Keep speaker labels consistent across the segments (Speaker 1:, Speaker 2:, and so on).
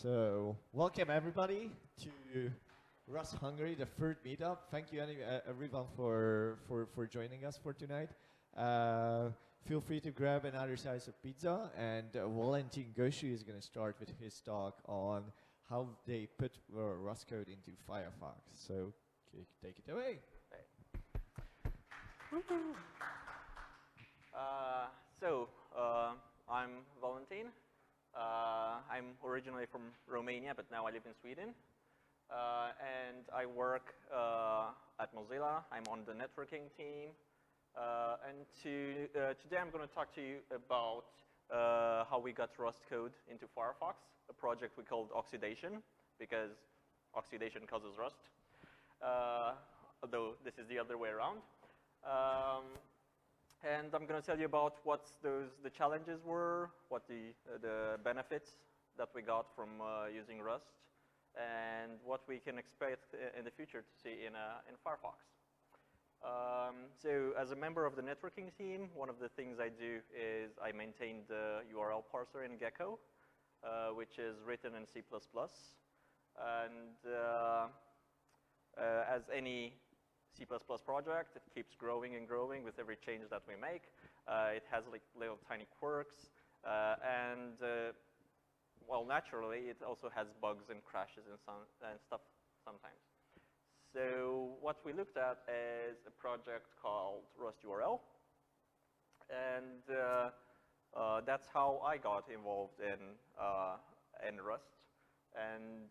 Speaker 1: So, welcome everybody to Rust Hungary, the third meetup. Thank you everyone for joining us for tonight. Feel free to grab another slice of pizza, and Valentin Gosu is going to start with his talk on how they put Rust code into Firefox. So, take it away.
Speaker 2: I'm Valentin. I'm originally from Romania, but now I live in Sweden. And I work at Mozilla. I'm on the networking team. Today I'm going to talk to you about how we got Rust code into Firefox, a project we called Oxidation, because oxidation causes rust, although this is the other way around. And I'm going to tell you about what the challenges were, what the benefits that we got from using Rust, and what we can expect in the future to see in Firefox. So as a member of the networking team, one of the things I do is I maintain the URL parser in Gecko, which is written in C++. And as any C++ project, it keeps growing and growing with every change that we make. It has like little tiny quirks, well, naturally, it also has bugs and crashes and stuff sometimes. So what we looked at is a project called Rust URL, and that's how I got involved in Rust. And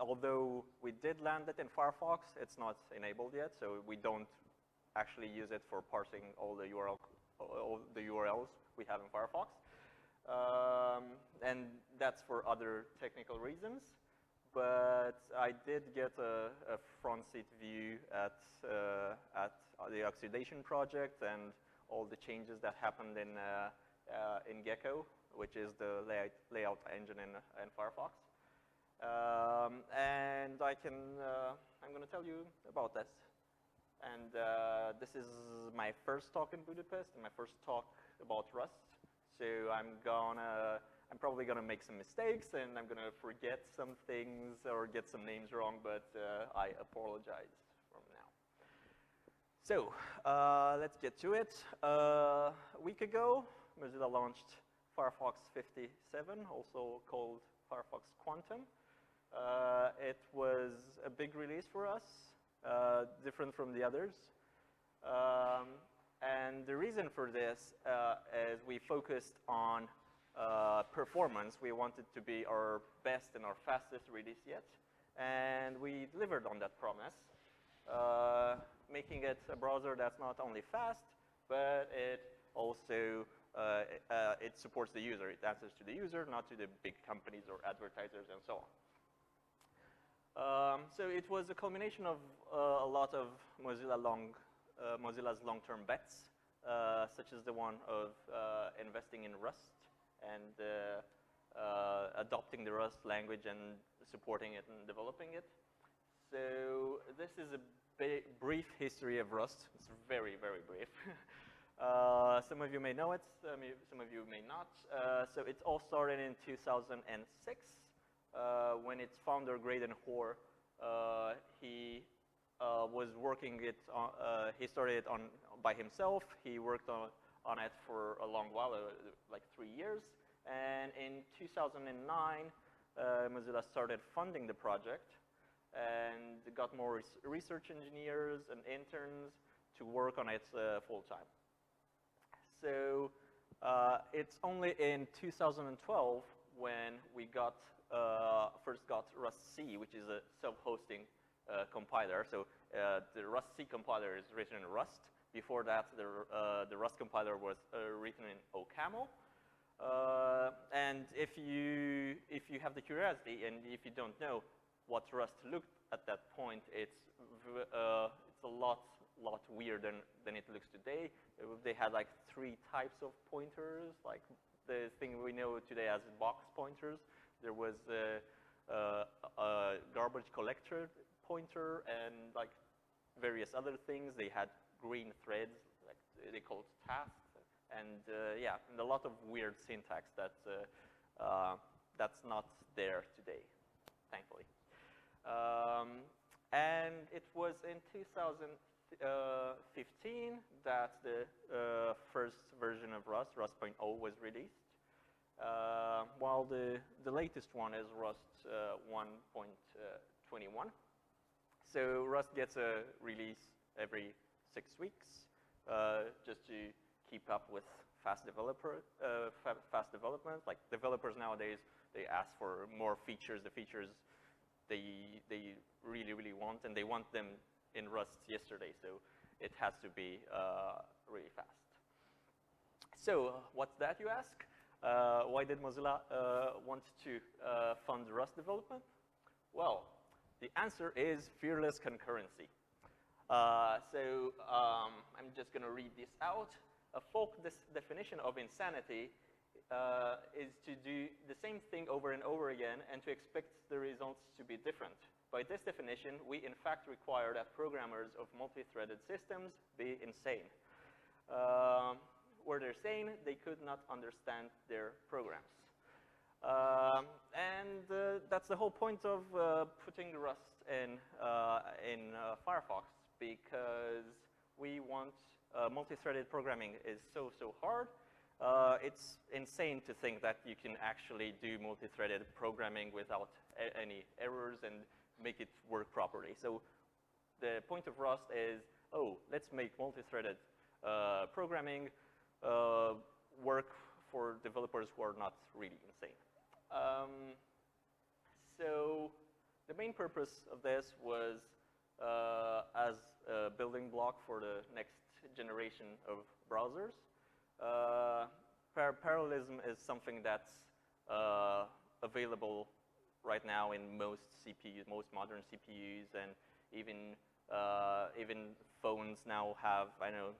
Speaker 2: although we did land it in Firefox, it's not enabled yet, so we don't actually use it for parsing all the URLs we have in Firefox. And that's for other technical reasons. But I did get a front seat view at the Oxidation project and all the changes that happened in Gecko, which is the layout engine in Firefox. And I'm going to tell you about this. And this is my first talk in Budapest and my first talk about Rust. So I'm probably gonna make some mistakes and I'm gonna forget some things or get some names wrong, but I apologize from now. So let's get to it. A week ago, Mozilla launched Firefox 57, also called Firefox Quantum. It was a big release for us, different from the others. And the reason for this is we focused on performance. We wanted to be our best and our fastest release yet. And we delivered on that promise, making it a browser that's not only fast, but it also it supports the user. It answers to the user, not to the big companies or advertisers and so on. So it was a culmination of a lot of Mozilla's long-term bets, such as the one of investing in Rust and adopting the Rust language and supporting it and developing it. So this is a brief history of Rust. It's very, very brief. Some of you may know it, some of you may not. So it all started in 2006 when its founder, Graydon Hoare, he was working it on, he started it by himself. He worked on it for a long while, like 3 years. And in 2009, Mozilla started funding the project and got more research engineers and interns to work on it full time. So it's only in 2012 when we first got Rust C, which is a self-hosting compiler. So the Rust C compiler is written in Rust. Before that, the Rust compiler was written in OCaml. And if you have the curiosity and if you don't know what Rust looked at that point, it's a lot weirder than it looks today. They had like 3 types of pointers, like the thing we know today as box pointers. There was a garbage collector pointer and like various other things. They had green threads, like they called tasks, and yeah, and a lot of weird syntax that that's not there today, thankfully. And it was in 2015 that the first version of Rust, Rust.0, was released, while the latest one is Rust 1.21. So Rust gets a release every 6 weeks, just to keep up with fast development. Like developers nowadays, they ask for more features, the features they really, really want, and they want them in Rust yesterday, so it has to be really fast. So what's that, you ask? Why did Mozilla want to fund Rust development? Well, the answer is fearless concurrency. I'm just going to read this out. A folk definition of insanity is to do the same thing over and over again and to expect the results to be different. By this definition, we in fact require that programmers of multi-threaded systems be insane. Were they sane, they could not understand their programs. That's the whole point of putting Rust in Firefox, because we want multi-threaded programming is so hard. It's insane to think that you can actually do multi-threaded programming without any errors and make it work properly. So the point of Rust is, oh, let's make multi-threaded programming work for developers who are not really insane. So the main purpose of this was as a building block for the next generation of browsers. Parallelism is something that's available right now in most CPUs, most modern CPUs, and even phones now have, I know,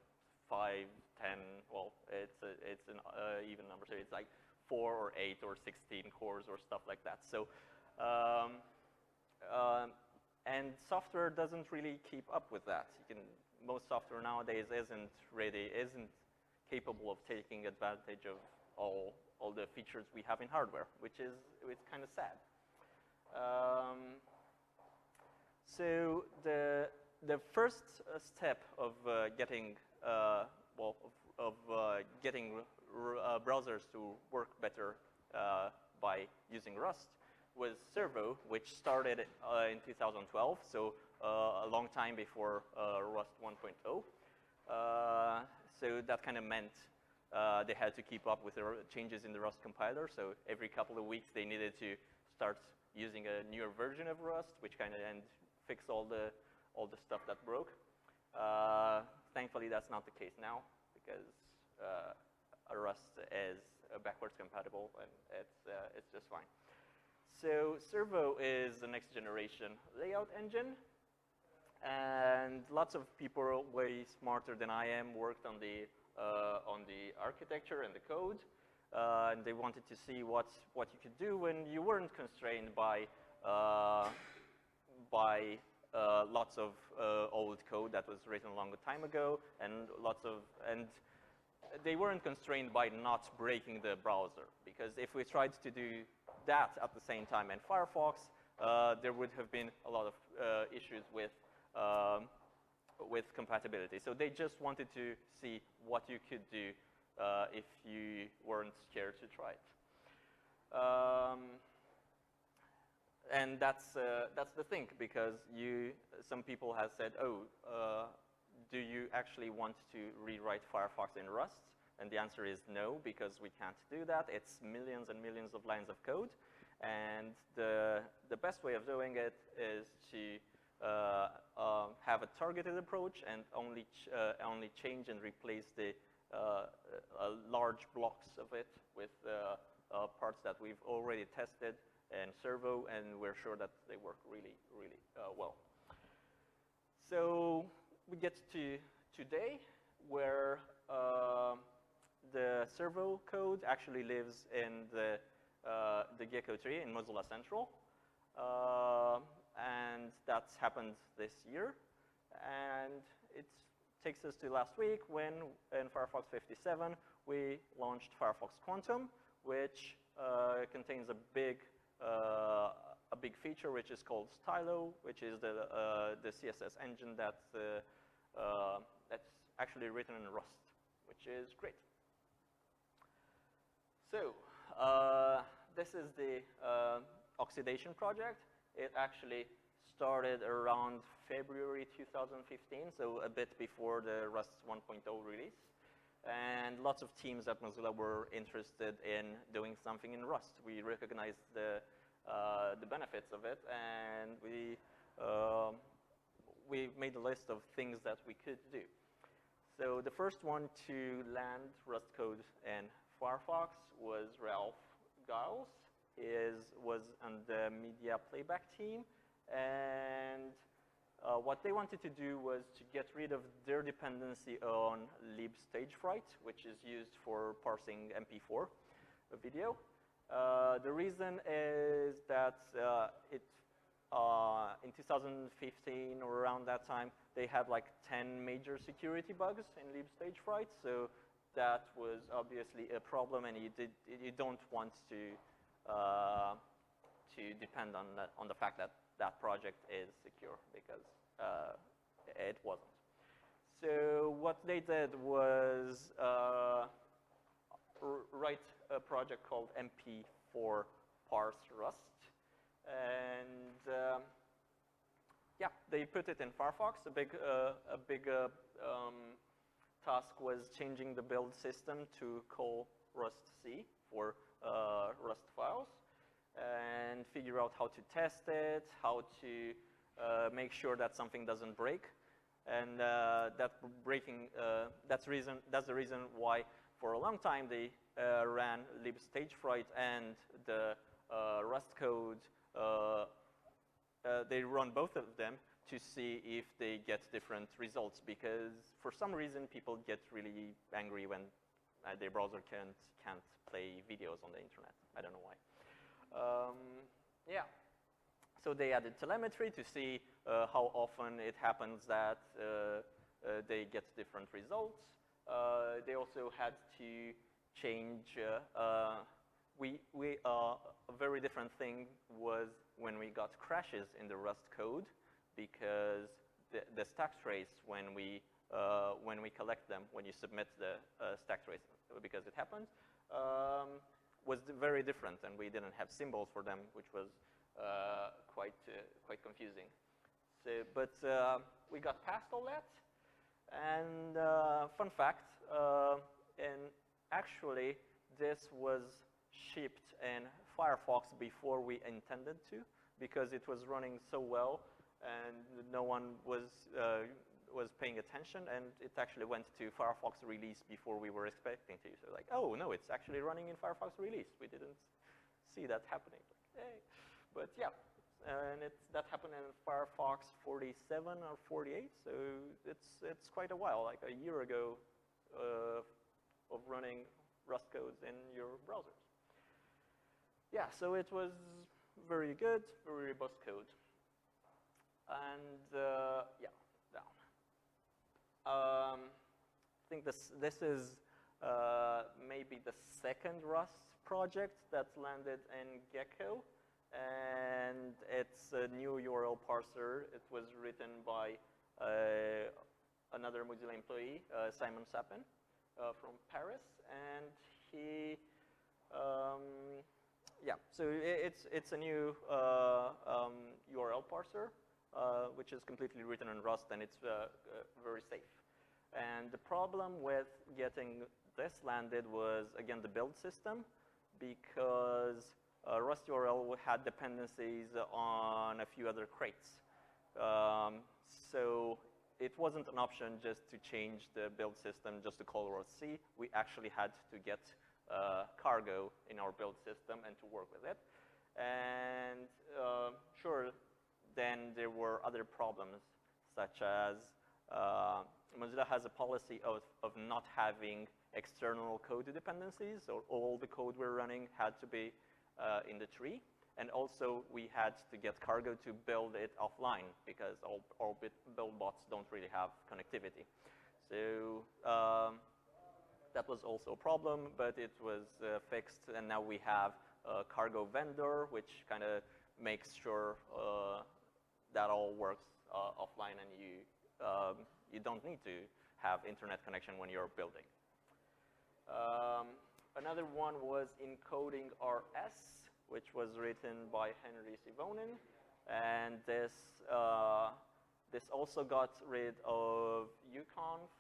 Speaker 2: 5, 10, well, it's an even number, so it's like 4 or 8 or 16 cores or stuff like that. So, and software doesn't really keep up with that. Most software nowadays isn't capable of taking advantage of all the features we have in hardware, which is kind of sad. So the first step of getting getting browsers to work better by using Rust was Servo, which started in 2012, so a long time before Rust 1.0. So that kind of meant they had to keep up with the changes in the Rust compiler. So every couple of weeks, they needed to start using a newer version of Rust, which kind of fix all the stuff that broke. Thankfully, that's not the case now, because Rust is backwards compatible, and it's just fine. So Servo is the next generation layout engine. And lots of people way smarter than I am worked on the architecture and the code, and they wanted to see what you could do when you weren't constrained by lots of old code that was written a long time ago, and they weren't constrained by not breaking the browser, because if we tried to do that at the same time in Firefox, there would have been a lot of issues with compatibility. So they just wanted to see what you could do if you weren't scared to try it. And that's the thing, because some people have said, oh, do you actually want to rewrite Firefox in Rust? And the answer is no, because we can't do that. It's millions and millions of lines of code. And the best way of doing it is to have a targeted approach and only change and replace the large blocks of it with parts that we've already tested in Servo, and we're sure that they work really, really well. So we get to today, where the Servo code actually lives in the Gecko tree in Mozilla Central. And that's happened this year. And it takes us to last week, when in Firefox 57, we launched Firefox Quantum, which contains a big feature which is called Stylo, which is the CSS engine that's actually written in Rust, which is great. So this is the Oxidation project. It actually started around February 2015, so a bit before the Rust 1.0 release. And lots of teams at Mozilla were interested in doing something in Rust. We recognized the benefits of it, and we made a list of things that we could do. So the first one to land Rust code in Firefox was Ralph Giles. He was on the media playback team, and what they wanted to do was to get rid of their dependency on libstagefright, which is used for parsing MP4 video. The reason is that in 2015 or around that time, they had like 10 major security bugs in libstagefright, so that was obviously a problem, and you don't want to depend on the fact that that project is secure, because it wasn't. So what they did was write a project called MP4 parse Rust, and yeah, they put it in Firefox. A big task was changing the build system to call rustc for Rust files, and figure out how to test it, how to make sure that something doesn't break, and that's the reason why for a long time they ran libstagefright and the Rust code. They run both of them to see if they get different results, because for some reason people get really angry when their browser can't play videos on the internet. I don't know why. Yeah. So they added telemetry to see how often it happens that they get different results. They also had to change. A very different thing was when we got crashes in the Rust code, because the stack trace, when we collect them, when you submit the stack trace, because it happens, was very different, and we didn't have symbols for them, which was quite confusing. So, but we got past all that, and fun fact, and actually this was shipped in Firefox before we intended to, because it was running so well, and no one was paying attention, and it actually went to Firefox release before we were expecting to. So like, oh no, it's actually running in Firefox release. We didn't see that happening. Like, hey. But yeah, and that happened in Firefox 47 or 48, so it's quite a while, like a year ago of running Rust codes in your browsers. Yeah, so it was very good, very robust code. And yeah, down. I think this is maybe the second Rust project that's landed in Gecko, and it's a new URL parser. It was written by another Mozilla employee, Simon Sapin, from Paris, and he, yeah, so it's a new URL parser, which is completely written in Rust, and it's very safe. And the problem with getting this landed was, again, the build system, because Rust URL had dependencies on a few other crates. So it wasn't an option just to change the build system just to call rustc. We actually had to get cargo in our build system and to work with it. And sure, then there were other problems, such as Mozilla has a policy of not having external code dependencies, so all the code we're running had to be in the tree. And also, we had to get cargo to build it offline, because all build bots don't really have connectivity. So that was also a problem, but it was fixed, and now we have cargo vendor, which kind of makes sure that all works offline, and you don't need to have internet connection when you're building. Another one was encoding RS, which was written by Henry Sivonen, and this also got rid of uconf,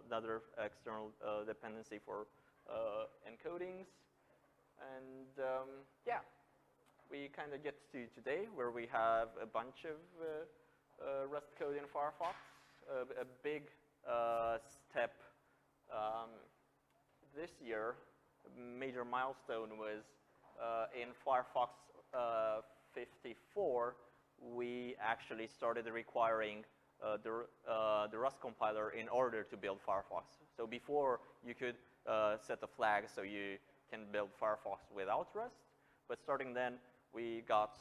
Speaker 2: another external dependency for encodings. And yeah, we kind of get to today, where we have a bunch of Rust code in Firefox. A big step this year, a major milestone was in Firefox 54, we actually started requiring the Rust compiler in order to build Firefox. So before, you could set a flag so you can build Firefox without Rust, but starting then, we got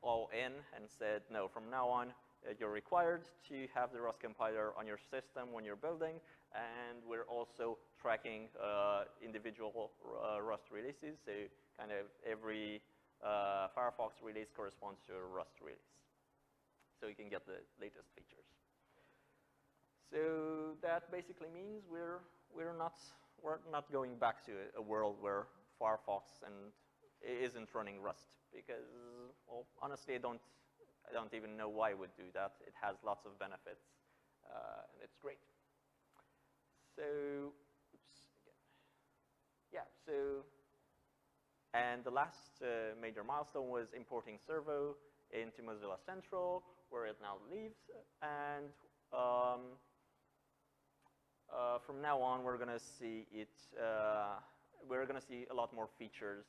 Speaker 2: all in and said, no, from now on, you're required to have the Rust compiler on your system when you're building, and we're also tracking individual Rust releases, so kind of every Firefox release corresponds to a Rust release, so you can get the latest features. So that basically means we're not going back to a world where Firefox isn't running Rust, because, well, honestly, I don't even know why it would do that. It has lots of benefits, and it's great. So, oops, again. Yeah, so, and the last major milestone was importing Servo into Mozilla Central, where it now lives, and from now on, we're gonna see it. We're gonna see a lot more features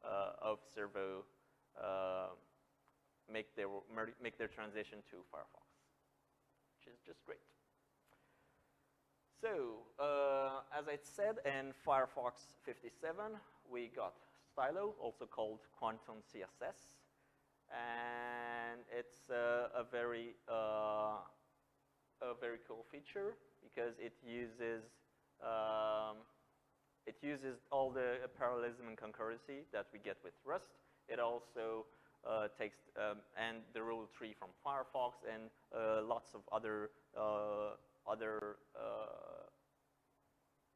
Speaker 2: of Servo make their transition to Firefox, which is just great. So, as I said, in Firefox 57, we got Stylo, also called Quantum CSS, and it's a very cool feature because it uses all the parallelism and concurrency that we get with Rust. It also takes and the rule tree from Firefox and lots of other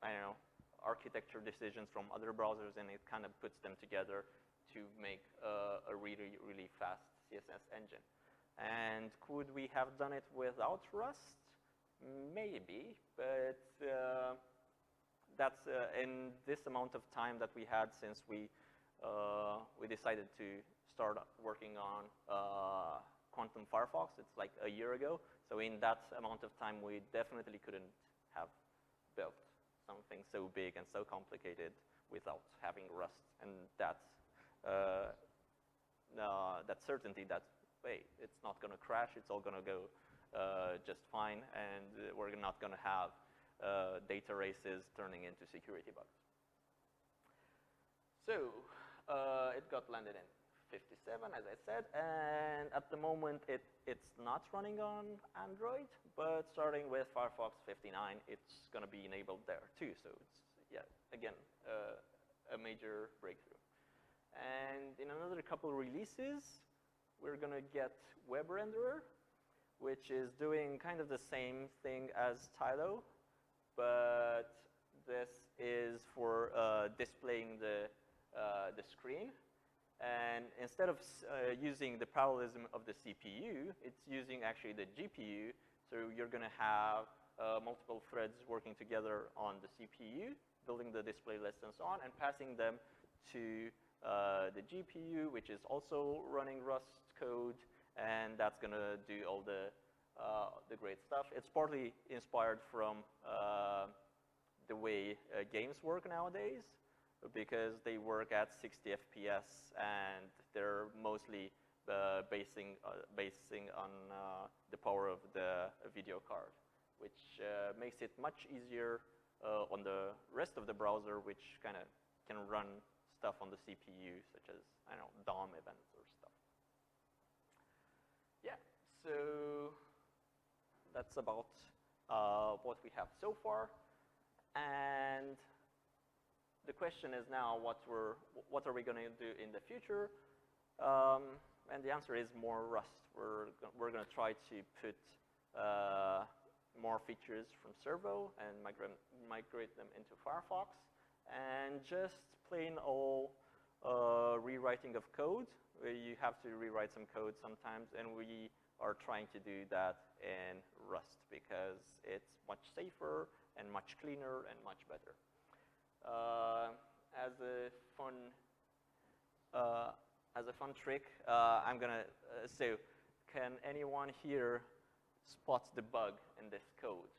Speaker 2: I don't know, architecture decisions from other browsers, and it kind of puts them together to make a really, really fast CSS engine. And could we have done it without Rust? Maybe, but that's in this amount of time that we had since we decided to start working on Quantum Firefox. It's like a year ago. So in that amount of time, we definitely couldn't have built something so big and so complicated without having Rust, and that certainty that, wait, it's not going to crash, it's all going to go just fine, and we're not going to have data races turning into security bugs. So it got landed in 57, as I said, and at the moment it's not running on Android, but starting with Firefox 59, it's going to be enabled there too. So it's, yeah, again, a major breakthrough. And in another couple releases, we're going to get WebRenderer, which is doing kind of the same thing as Tylo, but this is for displaying the screen. And instead of using the parallelism of the CPU, it's using actually the GPU. So you're going to have multiple threads working together on the CPU, building the display list and so on, and passing them to the GPU, which is also running Rust code, and that's going to do all the great stuff. It's partly inspired from the way games work nowadays, because they work at 60 FPS, and they're mostly basing on the power of the video card, which makes it much easier on the rest of the browser, which kind of can run stuff on the CPU, such as, I don't know, DOM events or stuff. Yeah, so that's about what we have so far. And the question is now, what are we going to do in the future? And the answer is more Rust. We're going to try to put more features from Servo and migrate them into Firefox, and just plain old rewriting of code. You have to rewrite some code sometimes, and we are trying to do that in Rust because it's much safer and much cleaner and much better. As a fun trick, I'm gonna so can anyone here spot the bug in this code?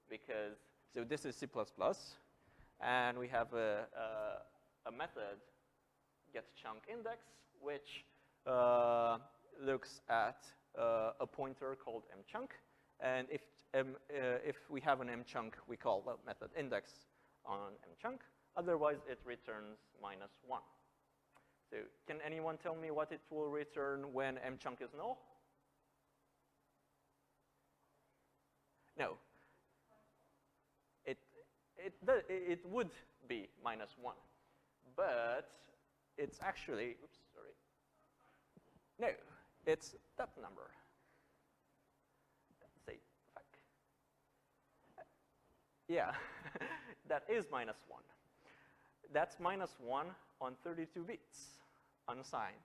Speaker 2: Because so this is C++, and we have a method getChunkIndex, which looks at a pointer called mchunk, and if we have an mchunk, we call the method index on mchunk. Otherwise, it returns -1. So can anyone tell me what it will return when mchunk is null? No. It would be -1, but it's actually, oops, sorry. No, it's that number. Let's say, fuck. Yeah, that is -1. That's -1 on 32 bits, unsigned.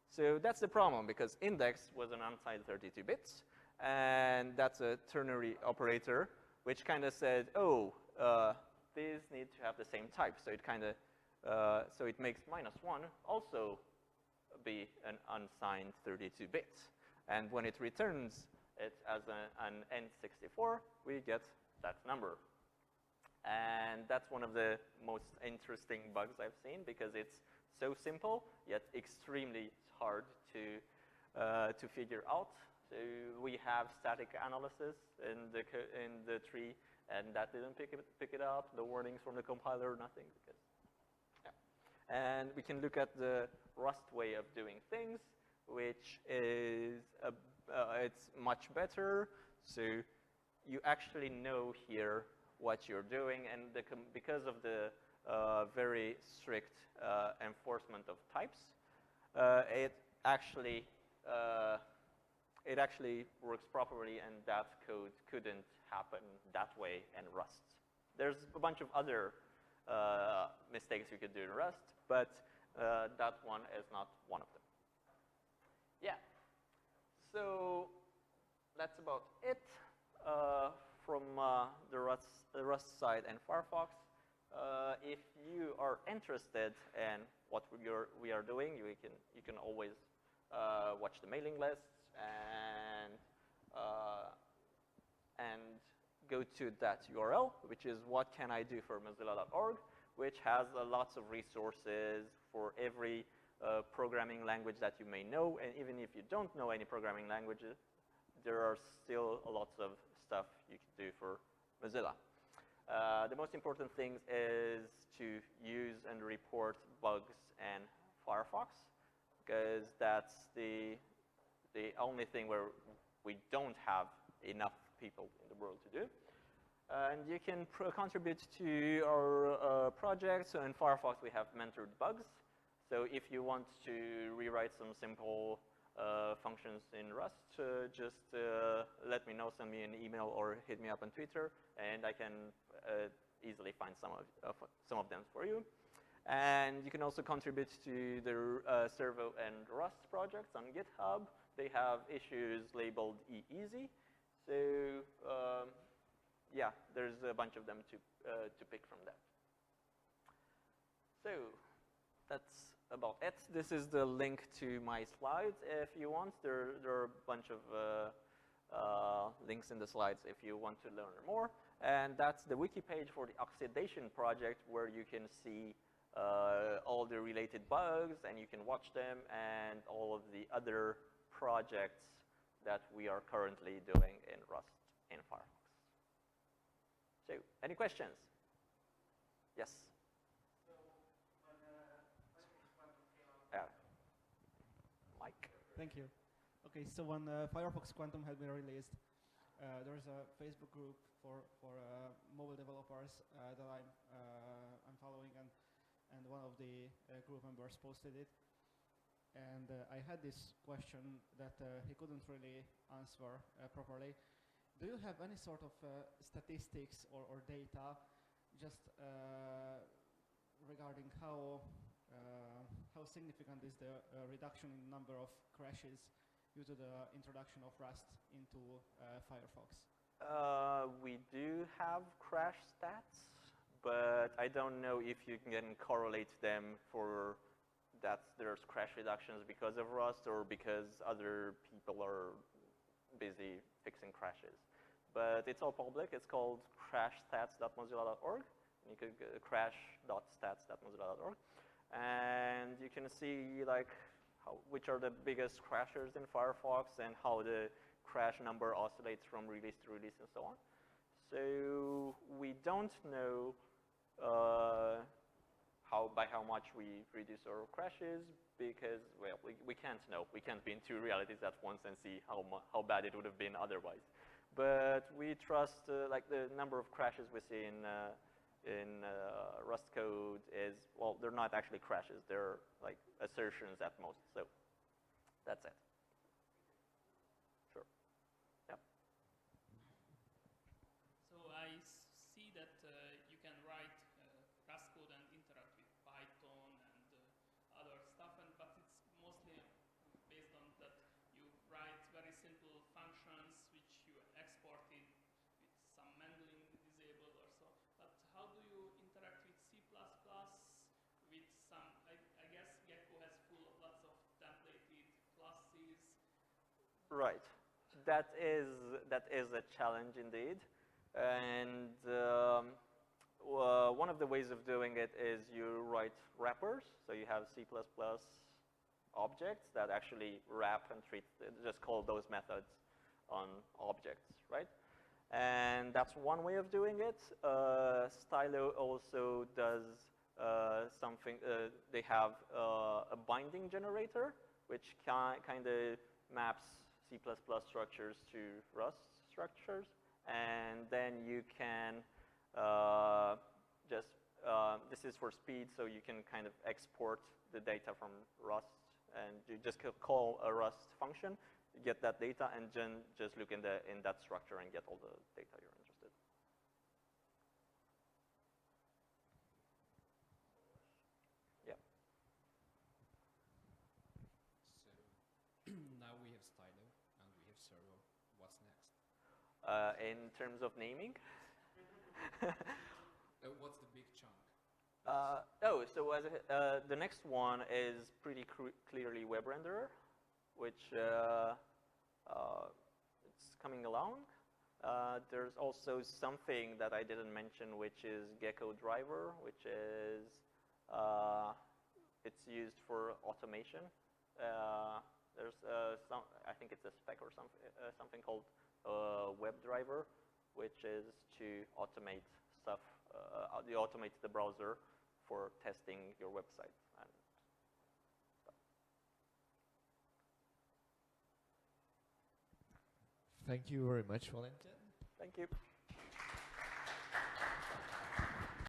Speaker 2: So that's the problem, because index was an unsigned 32 bits, and that's a ternary operator, which kind of said, oh, these need to have the same type. So it kind of, so it makes -1 also be an unsigned 32 bits. And when it returns it as an N64, we get that number. And that's one of the most interesting bugs I've seen, because it's so simple, yet extremely hard to figure out. So we have static analysis in the tree, and that didn't pick it up. The warnings from the compiler, nothing. Because, yeah. And we can look at the Rust way of doing things, which is it's much better. So you actually know here what you're doing, and because of the very strict enforcement of types, it actually works properly, and that code couldn't happen that way in Rust. There's a bunch of other mistakes you could do in Rust, but that one is not one of them. Yeah. So that's about it from the Rust side and Firefox. If you are interested in what we are doing, you can always watch the mailing lists and go to that URL, which is whatcanidoformozilla.org, which has lots of resources for every programming language that you may know. And even if you don't know any programming languages, there are still lots of stuff you can do for Mozilla. The most important thing is to use and report bugs in Firefox, because that's the only thing where we don't have enough people in the world to do. And you can contribute to our project. So in Firefox, we have mentored bugs. So if you want to rewrite some simple functions in Rust, just let me know, send me an email, or hit me up on Twitter, and I can easily find some of them for you. And you can also contribute to the Servo and Rust projects on GitHub. They have issues labeled easy. So yeah, there's a bunch of them to pick from that. So that's about it. This is the link to my slides. If you want, there are a bunch of links in the slides if you want to learn more. And that's the wiki page for the Oxidation project, where you can see all the related bugs, and you can watch them, and all of the other projects that we are currently doing in Rust in Firefox. So, any questions? Yes?
Speaker 3: So, when Firefox Quantum came out,
Speaker 2: Mike?
Speaker 3: Thank you. Okay, so when Firefox Quantum had been released, there is a Facebook group for mobile developers that I'm
Speaker 4: following, and one of the group members posted it. And I had this question that he couldn't really answer properly. Do you have any sort of statistics or data just regarding how significant is the reduction in number of crashes due to the introduction of Rust into Firefox?
Speaker 2: We do have crash stats, but I don't know if you can correlate them for that there's crash reductions because of Rust or because other people are busy fixing crashes. But it's all public. It's called crashstats.mozilla.org. You could go crash.stats.mozilla.org, and you can see like which are the biggest crashers in Firefox and how the crash number oscillates from release to release and so on. So we don't know by how much we reduce our crashes because, well, we can't know. We can't be in two realities at once and see how bad it would have been otherwise. But we trust like the number of crashes we see in Rust code is, well, they're not actually crashes. They're like assertions at most. So that's it. Sure. Yeah.
Speaker 5: So I see that you can write Rust code and interact with Python and other stuff, but it's mostly based on that you write very simple functions which you exported with some handling disabled or so. But how do you interact with C++ with some, I guess Gecko has lots of templated classes.
Speaker 2: Right. That is a challenge indeed. And one of the ways of doing it is you write wrappers. So you have C++ objects that actually wrap and treat, just call those methods on objects, right? And that's one way of doing it. Stylo also does something, they have a binding generator, which kind of maps C++ structures to Rust structures. And then you can this is for speed, so you can kind of export the data from Rust, and you just call a Rust function, you get that data, and then just look in that structure and get all the data you're interested. Yeah.
Speaker 6: So now we have Stylo and we have Servo. What's next?
Speaker 2: In terms of naming.
Speaker 6: What's the big chunk?
Speaker 2: So the next one is pretty clearly WebRenderer, which it's coming along. There's also something that I didn't mention, which is Gecko driver, which is it's used for automation. There's I think it's a spec or something called WebDriver, which is to automate stuff. You automate the browser for testing your website and stuff.
Speaker 1: Thank you very much, Valentin.
Speaker 2: Thank you.